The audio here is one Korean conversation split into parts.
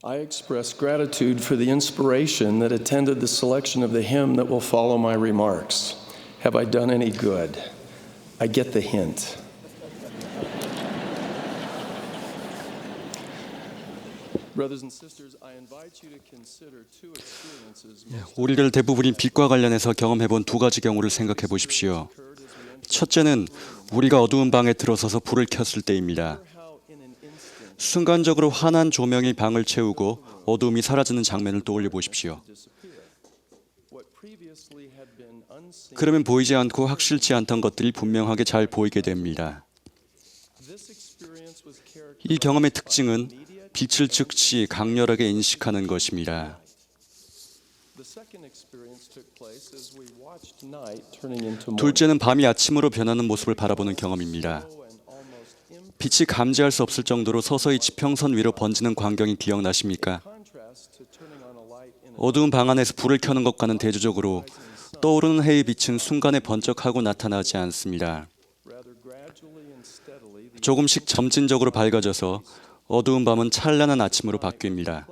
I express gratitude for the inspiration that attended the selection of the hymn that will follow my remarks. Have I done any good? I get the hint. Brothers and sisters, I invite you to consider two experiences. 우리들 대부분이 빛과 관련해서 경험해본 두 가지 경우를 생각해 보십시오. 첫째는 우리가 어두운 방에 들어서서 불을 켰을 때입니다. 순간적으로 환한 조명이 방을 채우고 어두움이 사라지는 장면을 떠올려 보십시오. 그러면 보이지 않고 확실치 않던 것들이 분명하게 잘 보이게 됩니다. 이 경험의 특징은 빛을 즉시 강렬하게 인식하는 것입니다. 둘째는 밤이 아침으로 변하는 모습을 바라보는 경험입니다. 빛이 감지할 수 없을 정도로 서서히 지평선 위로 번지는 광경이 기억나십니까? 어두운 방 안에서 불을 켜는 것과는 대조적으로 떠오르는 해의 빛은 순간에 번쩍하고 나타나지 않습니다. 조금씩 점진적으로 밝아져서 어두운 밤은 찬란한 아침으로 바뀝니다.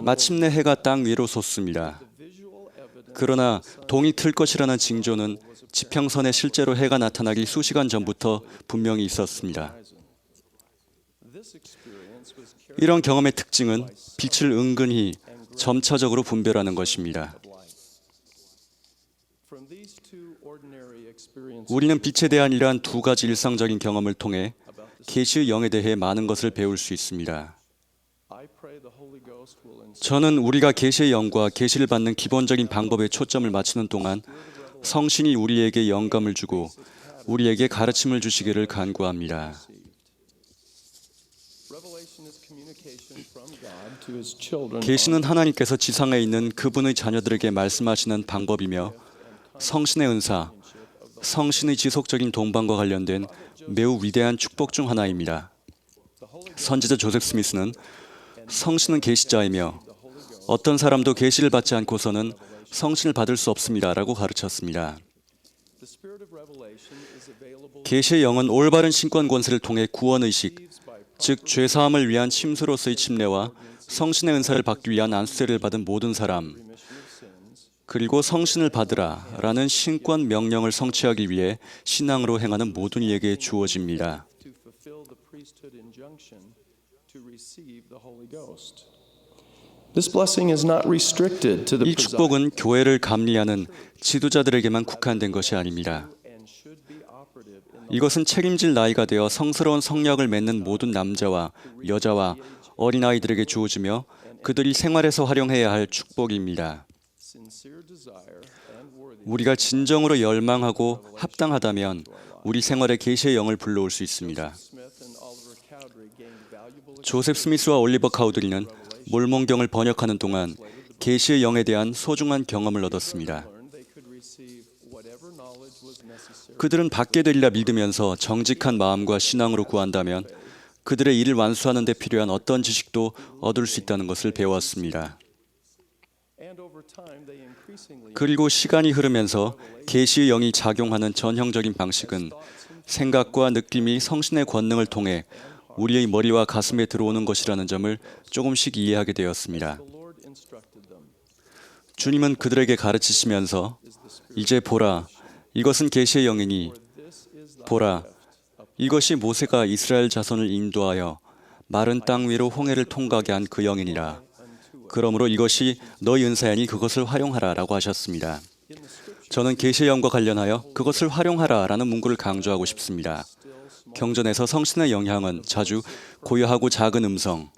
마침내 해가 땅 위로 솟습니다. 그러나 동이 틀 것이라는 징조는 지평선에 실제로 해가 나타나기 수시간 전부터 분명히 있었습니다. 이런 경험의 특징은 빛을 은근히 점차적으로 분별하는 것입니다. 우리는 빛에 대한 이러한 두 가지 일상적인 경험을 통해 계시의 영에 대해 많은 것을 배울 수 있습니다. 저는 우리가 계시의 영과 계시를 받는 기본적인 방법에 초점을 맞추는 동안 성신이 우리에게 영감을 주고 우리에게 가르침을 주시기를 간구합니다. 계시는 하나님께서 지상에 있는 그분의 자녀들에게 말씀하시는 방법이며 성신의 은사, 성신의 지속적인 동반과 관련된 매우 위대한 축복 중 하나입니다. 선지자 조셉 스미스는 성신은 계시자이며 어떤 사람도 계시를 받지 않고서는 성신을 받을 수 없습니다라고 가르쳤습니다. 계시의 영은 올바른 신권 권세를 통해 구원의식, 즉 죄사함을 위한 침수로서의 침례와 성신의 은사를 받기 위한 안수세를 받은 모든 사람, 그리고 성신을 받으라 라는 신권 명령을 성취하기 위해 신앙으로 행하는 모든 이에게 주어집니다. 이 축복은 교회를 감리하는 지도자들에게만 국한된 것이 아닙니다. 이것은 책임질 나이가 되어 성스러운 성약을 맺는 모든 남자와 여자와 어린아이들에게 주어지며 그들이 생활에서 활용해야 할 축복입니다. 우리가 진정으로 열망하고 합당하다면 우리 생활에 계시의 영을 불러올 수 있습니다. 조셉 스미스와 올리버 카우드리는 몰몬경을 번역하는 동안 계시의 영에 대한 소중한 경험을 얻었습니다. 그들은 받게 되리라 믿으면서 정직한 마음과 신앙으로 구한다면 그들의 일을 완수하는 데 필요한 어떤 지식도 얻을 수 있다는 것을 배웠습니다. 그리고 시간이 흐르면서 계시의 영이 작용하는 전형적인 방식은 생각과 느낌이 성신의 권능을 통해 우리의 머리와 가슴에 들어오는 것이라는 점을 조금씩 이해하게 되었습니다. 주님은 그들에게 가르치시면서 이제 보라, 이것은 계시의 영이니 보라, 이것이 모세가 이스라엘 자손을 인도하여 마른 땅 위로 홍해를 통과하게 한 그 영이니라. 그러므로 이것이 너희 은사이니 그것을 활용하라 라고 하셨습니다. 저는 계시의 영과 관련하여 그것을 활용하라 라는 문구를 강조하고 싶습니다. 경전에서 성신의 영향은 자주 고요하고 작은 음성,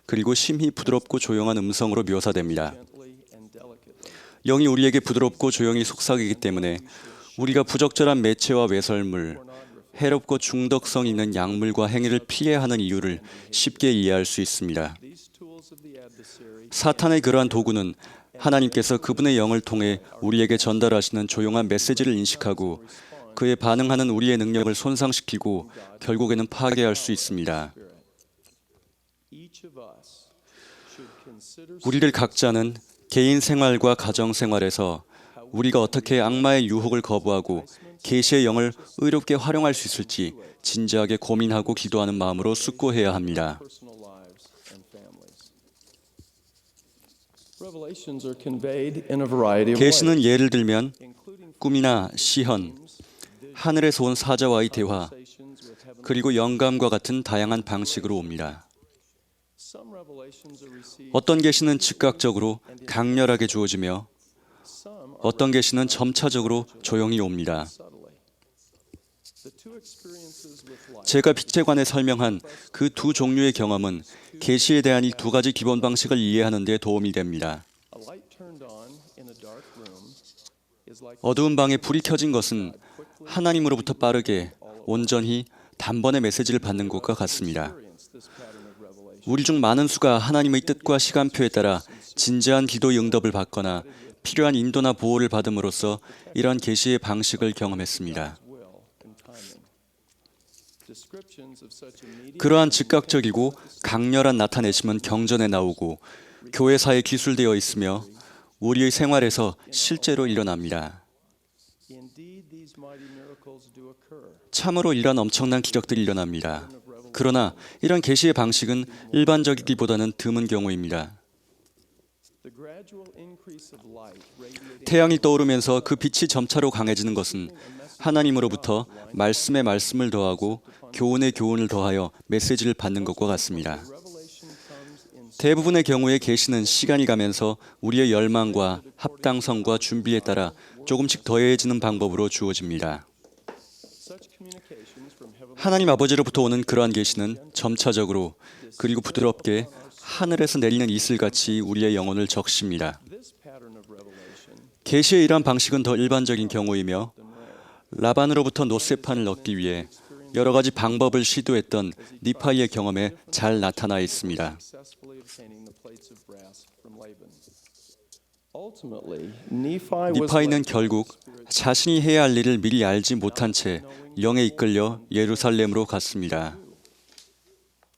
그리고 심히 부드럽고 조용한 음성으로 묘사됩니다. 영이 우리에게 부드럽고 조용히 속삭이기 때문에 우리가 부적절한 매체와 외설물, 해롭고 중독성 있는 약물과 행위를 피해야 하는 이유를 쉽게 이해할 수 있습니다. 사탄의 그러한 도구는 하나님께서 그분의 영을 통해 우리에게 전달하시는 조용한 메시지를 인식하고 그에 반응하는 우리의 능력을 손상시키고 결국에는 파괴할 수 있습니다. 우리들 각자는 개인 생활과 가정 생활에서 우리가 어떻게 악마의 유혹을 거부하고 계시의 영을 의롭게 활용할 수 있을지 진지하게 고민하고 기도하는 마음으로 숙고해야 합니다. personal lives and families. Revelations are conveyed in a variety of ways, 계시는 예를 들면 including 꿈이나 시현, 하늘에서 온 사자와의 대화, conversations with heavenly. 그리고 영감과 같은 다양한 방식으로 옵니다. Some revelations are received, 어떤 계시는 즉각적으로 강렬하게 주어지며 some are 어떤 계시는 점차적으로 조용히 옵니다. subtly. The two experiences with light 제가 빛에 관해 설명한 그 두 종류의 경험은 계시에 대한 이 두 가지 기본 방식을 이해하는 데 도움이 됩니다. A light turned on in a dark room is like 어두운 방에 불이 켜진 것은 하나님으로부터 빠르게 온전히 단번에 메시지를 받는 것과 같습니다. experience this pattern of revelation. 우리 중 많은 수가 하나님의 뜻과 시간표에 따라 진지한 기도의 응답을 받거나 필요한 인도나 보호를 받음으로써 이러한 계시의 방식을 경험했습니다. Will and timing. Descriptions of such immediate 그러한 즉각적이고 강렬한 나타내심은 경전에 나오고 교회사에 기술되어 있으며 우리의 생활에서 실제로 일어납니다. Indeed, these mighty miracles do occur. 참으로 이러한 엄청난 기적들이 일어납니다. 그러나 이런 계시의 방식은 일반적이기보다는 드문 경우입니다. The gradual increase of light radiating 태양이 떠오르면서 그 빛이 점차로 강해지는 것은 하나님으로부터 말씀에 말씀을 더하고 교훈에 교훈을 더하여 메시지를 받는 것과 같습니다. revelation comes in 대부분의 경우에 계시는 시간이 가면서 우리의 열망과 합당성과 준비에 따라 조금씩 더해지는 방법으로 주어집니다. such communications from heaven. 하나님 아버지로부터 오는 그러한 계시는 점차적으로 그리고 부드럽게 하늘에서 내리는 이슬같이 우리의 영혼을 적십니다. This pattern of revelation 계시의 이러한 방식은 더 일반적인 경우이며 라반으로부터 노세판을 얻기 위해 여러 가지 방법을 시도했던 니파이의 경험에 잘 나타나 있습니다. successfully obtaining the plates of brass from Laban. Ultimately, Nephi was 니파이는 led 결국 자신이 해야 할 일을 미리 알지 못한 채 영에 이끌려 예루살렘으로 갔습니다.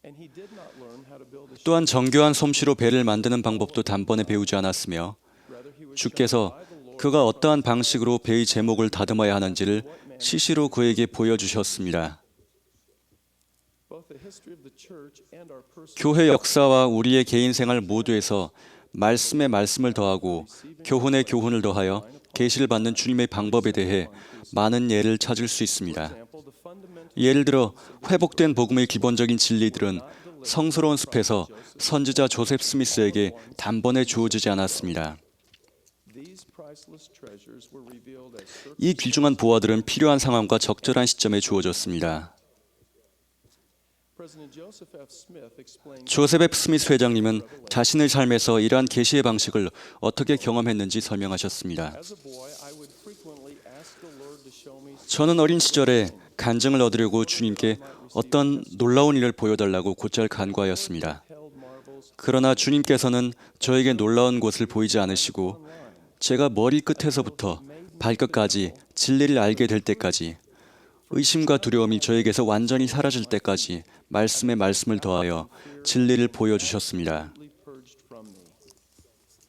and he did not learn how to build a ship. 또한 정교한 솜씨로 배를 만드는 방법도 단번에 배우지 않았으며 Rather, he was 주께서 그가 어떠한 방식으로 배의 제목을 다듬어야 하는지를 시시로 그에게 보여주셨습니다. both the history of the church and our personal 교회 역사와 우리의 개인 생활 모두에서 말씀에 말씀을 더하고 교훈에 교훈을 더하여 계시를 받는 주님의 방법에 대해 많은 예를 찾을 수 있습니다. example, the fundamental 예를 들어 회복된 복음의 기본적인 진리들은 성스러운 숲에서 선지자 조셉 스미스에게 단번에 주어지지 않았습니다. these priceless treasures were revealed as certain. 이 귀중한 보화들은 필요한 상황과 적절한 시점에 주어졌습니다. President Joseph F. Smith explained 조셉 F. 스미스 회장님은 자신의 삶에서 이러한 계시의 방식을 어떻게 경험했는지 설명하셨습니다. as a boy, I would frequently ask the Lord to show me 저는 어린 시절에 간증을 얻으려고 주님께 어떤 놀라운 일을 보여달라고 곧잘 간구하였습니다. held marvels 그러나 주님께서는 저에게 놀라운 곳을 보이지 않으시고 제가 머리 끝에서부터 발끝까지 진리를 알게 될 때까지 의심과 두려움이 저에게서 완전히 사라질 때까지 말씀에 말씀을 더하여 진리를 보여주셨습니다. purged from me.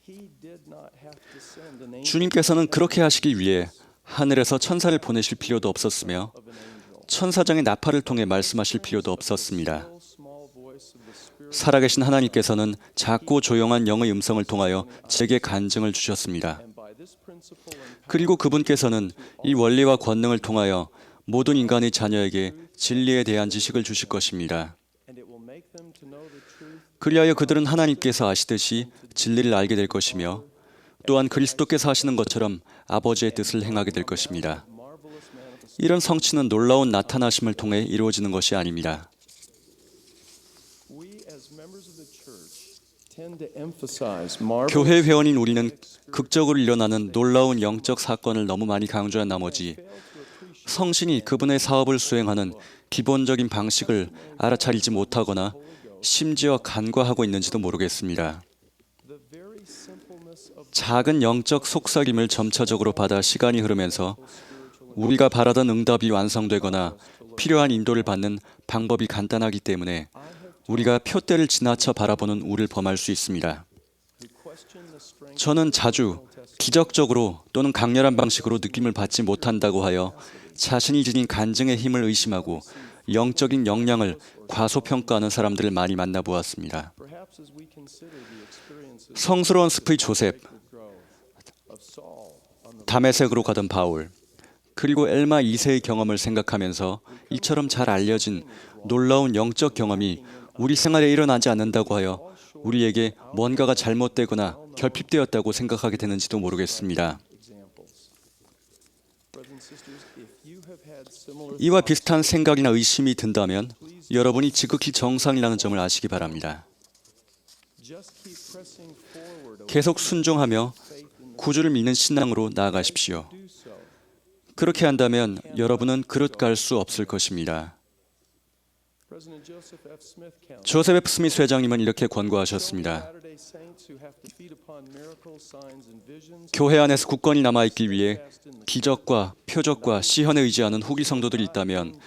He did not have to send an angel 주님께서는 그렇게 하시기 위해 하늘에서 천사를 보내실 필요도 없었으며 of an angel. 천사장의 나팔을 통해 말씀하실 필요도 없었습니다. Small voice of the Spirit 살아계신 하나님께서는 작고 조용한 영의 음성을 통하여 제게 간증을 주셨습니다. and by this principle and 그리고 그분께서는 이 원리와 권능을 통하여 모든 인간의 자녀에게 진리에 대한 지식을 주실 것입니다. and it will make them to know the truth 그리하여 그들은 하나님께서 아시듯이 진리를 알게 될 것이며 또한 그리스도께서 하시는 것처럼 아버지의 뜻을 행하게 될 것입니다. marvelous manifestation. 이런 성취는 놀라운 나타나심을 통해 이루어지는 것이 아닙니다. We as members of the church tend to emphasize marvelous 교회 회원인 우리는 극적으로 일어나는 놀라운 영적 사건을 너무 많이 강조한 나머지 성신이 그분의 사업을 수행하는 기본적인 방식을 알아차리지 못하거나 심지어 간과하고 있는지도 모르겠습니다. the very simpleness of 작은 영적 속삭임을 점차적으로 받아 시간이 흐르면서 우리가 바라던 응답이 완성되거나 필요한 인도를 받는 방법이 간단하기 때문에 우리가 표대를 지나쳐 바라보는 우를 범할 수 있습니다. question the strength 저는 자주 기적적으로 또는 강렬한 방식으로 느낌을 받지 못한다고 하여 자신이 지닌 간증의 힘을 의심하고 영적인 역량을 과소평가하는 사람들을 많이 만나보았습니다. 성스러운 습의 조셉, 다메섹으로 가던 바울, 그리고 엘마 2세의 경험을 생각하면서 이처럼 잘 알려진 놀라운 영적 경험이 우리 생활에 일어나지 않는다고 하여 우리에게 뭔가가 잘못되거나 결핍되었다고 생각하게 되는지도 모르겠습니다. 이와 비슷한 생각이나 의심이 든다면 여러분이 지극히 정상이라는 점을 아시기 바랍니다. 계속 순종하며 구주를 믿는 신앙으로 나아가십시오. 그렇게 한다면 여러분은 그릇 갈 수 없을 것입니다. 조셉 F. 스미스 회장님은 이렇게 권고하셨습니다. 교회 안에서 굳건히 남아있기 위해 기적과 표적과 시현에 의지하는 후기 성도들이 있다면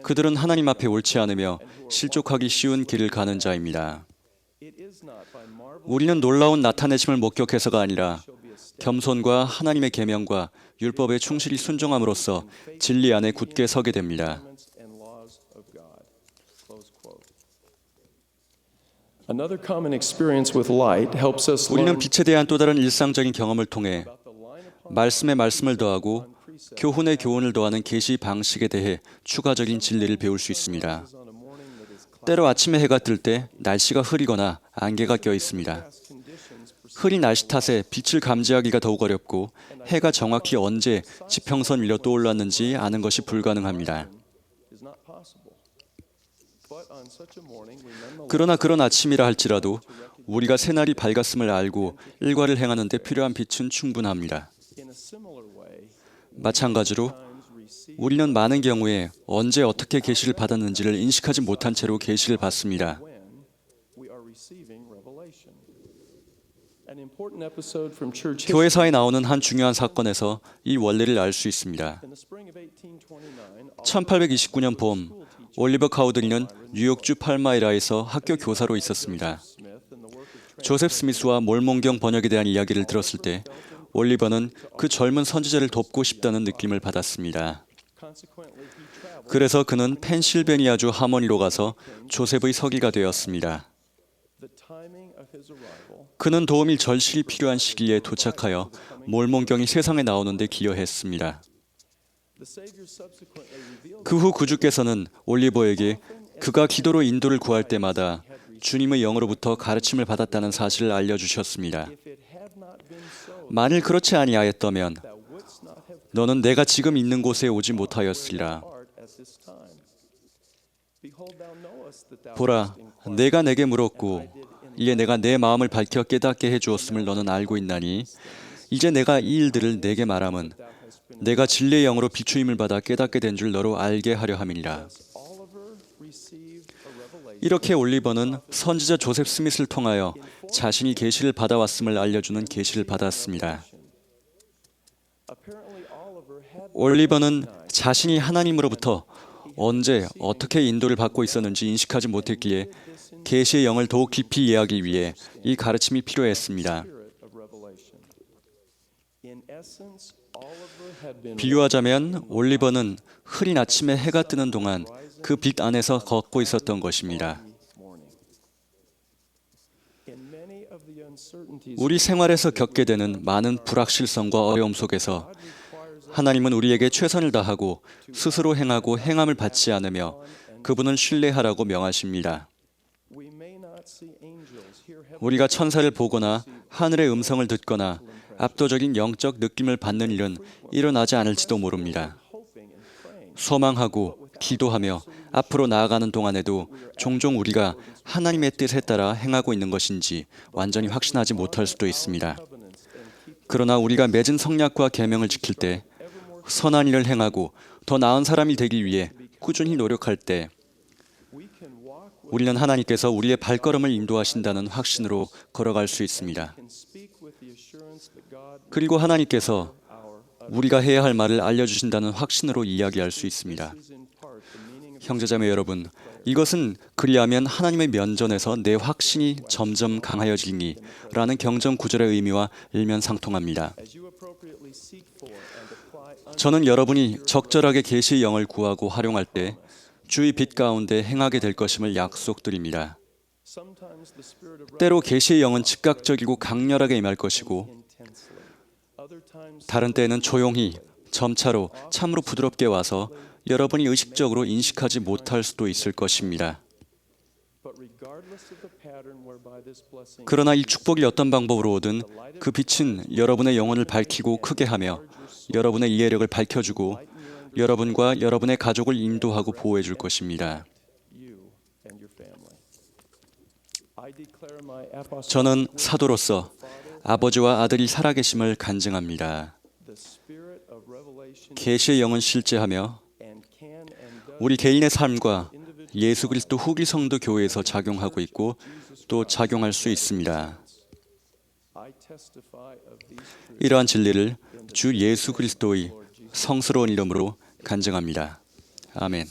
그들은 하나님 앞에 옳지 않으며 실족하기 쉬운 길을 가는 자입니다. 우리는 놀라운 나타내심을 목격해서가 아니라 겸손과 하나님의 계명과 율법에 충실히 순종함으로써 진리 안에 굳게 서게 됩니다. Another common experience with light helps us 우리는 learn 빛에 대한 또 다른 일상적인 경험을 통해 말씀에 말씀을 더하고 교훈에 교훈을 더하는 계시 방식에 대해 추가적인 진리를 배울 수 있습니다. 때로 아침에 해가 뜰 때 날씨가 흐리거나 안개가 껴 있습니다. 흐린 날씨 탓에 빛을 감지하기가 더욱 어렵고 해가 정확히 언제 지평선 위로 떠올랐는지 아는 것이 불가능합니다. 그러나 그런 아침이라 할지라도 우리가 새날이 밝았음을 알고 일과를 행하는 데 필요한 빛은 충분합니다. 마찬가지로 우리는 많은 경우에 언제 어떻게 계시를 받았는지를 인식하지 못한 채로 계시를 받습니다. 교회사에 나오는 한 중요한 사건에서 이 원리를 알 수 있습니다. 1829년 봄, 올리버 카우드리는 뉴욕주 팔마이라에서 학교 교사로 있었습니다. 조셉 스미스와 몰몬경 번역에 대한 이야기를 들었을 때 올리버는 그 젊은 선지자를 돕고 싶다는 느낌을 받았습니다. 그래서 그는 펜실베니아주 하머니로 가서 조셉의 서기가 되었습니다. 그는 도움이 절실히 필요한 시기에 도착하여 몰몬경이 세상에 나오는 데 기여했습니다. 그 후 구주께서는 올리버에게 그가 기도로 인도를 구할 때마다 주님의 영으로부터 가르침을 받았다는 사실을 알려주셨습니다. 만일 그렇지 아니하였다면 너는 내가 지금 있는 곳에 오지 못하였으리라. 보라, 내가 내게 물었고 이에 내가 내 마음을 밝혀 깨닫게 해주었음을 너는 알고 있나니 이제 내가 이 일들을 내게 말함은 내가 진리의 영으로 비추임을 받아 깨닫게 된 줄 너로 알게 하려 함이니라. 이렇게 올리버는 선지자 조셉 스미스를 통하여 자신이 계시를 받아왔음을 알려주는 계시를 받았습니다. 올리버는 자신이 하나님으로부터 언제 어떻게 인도를 받고 있었는지 인식하지 못했기에 계시의 영을 더욱 깊이 이해하기 위해 이 가르침이 필요했습니다. 비유하자면 올리버는 흐린 아침에 해가 뜨는 동안 그 빛 안에서 걷고 있었던 것입니다. 우리 생활에서 겪게 되는 많은 불확실성과 어려움 속에서 하나님은 우리에게 최선을 다하고 스스로 행하고 행함을 받지 않으며 그분을 신뢰하라고 명하십니다. 우리가 천사를 보거나 하늘의 음성을 듣거나 압도적인 영적 느낌을 받는 일은 일어나지 않을지도 모릅니다. 소망하고 기도하며 앞으로 나아가는 동안에도 종종 우리가 하나님의 뜻에 따라 행하고 있는 것인지 완전히 확신하지 못할 수도 있습니다. 그러나 우리가 맺은 성약과 계명을 지킬 때, 선한 일을 행하고 더 나은 사람이 되기 위해 꾸준히 노력할 때 우리는 하나님께서 우리의 발걸음을 인도하신다는 확신으로 걸어갈 수 있습니다. 그리고 하나님께서 우리가 해야 할 말을 알려주신다는 확신으로 이야기할 수 있습니다. 형제자매 여러분, 이것은 그리하면 하나님의 면전에서 내 확신이 점점 강하여지니 라는 경전 구절의 의미와 일면상통합니다. 저는 여러분이 적절하게 계시의 영을 구하고 활용할 때 주의 빛 가운데 행하게 될 것임을 약속드립니다. 때로 계시의 영은 즉각적이고 강렬하게 임할 것이고 다른 때에는 조용히 점차로 참으로 부드럽게 와서 여러분이 의식적으로 인식하지 못할 수도 있을 것입니다. 그러나 이 축복이 어떤 방법으로 오든 그 빛은 여러분의 영혼을 밝히고 크게 하며 여러분의 이해력을 밝혀주고 여러분과 여러분의 가족을 인도하고 보호해 줄 것입니다. 저는 사도로서 아버지와 아들이 살아계심을 간증합니다. 계시의 영은 실제하며 우리 개인의 삶과 예수 그리스도 후기 성도 교회에서 작용하고 있고 또 작용할 수 있습니다. 이러한 진리를 주 예수 그리스도의 성스러운 이름으로 간증합니다. 아멘.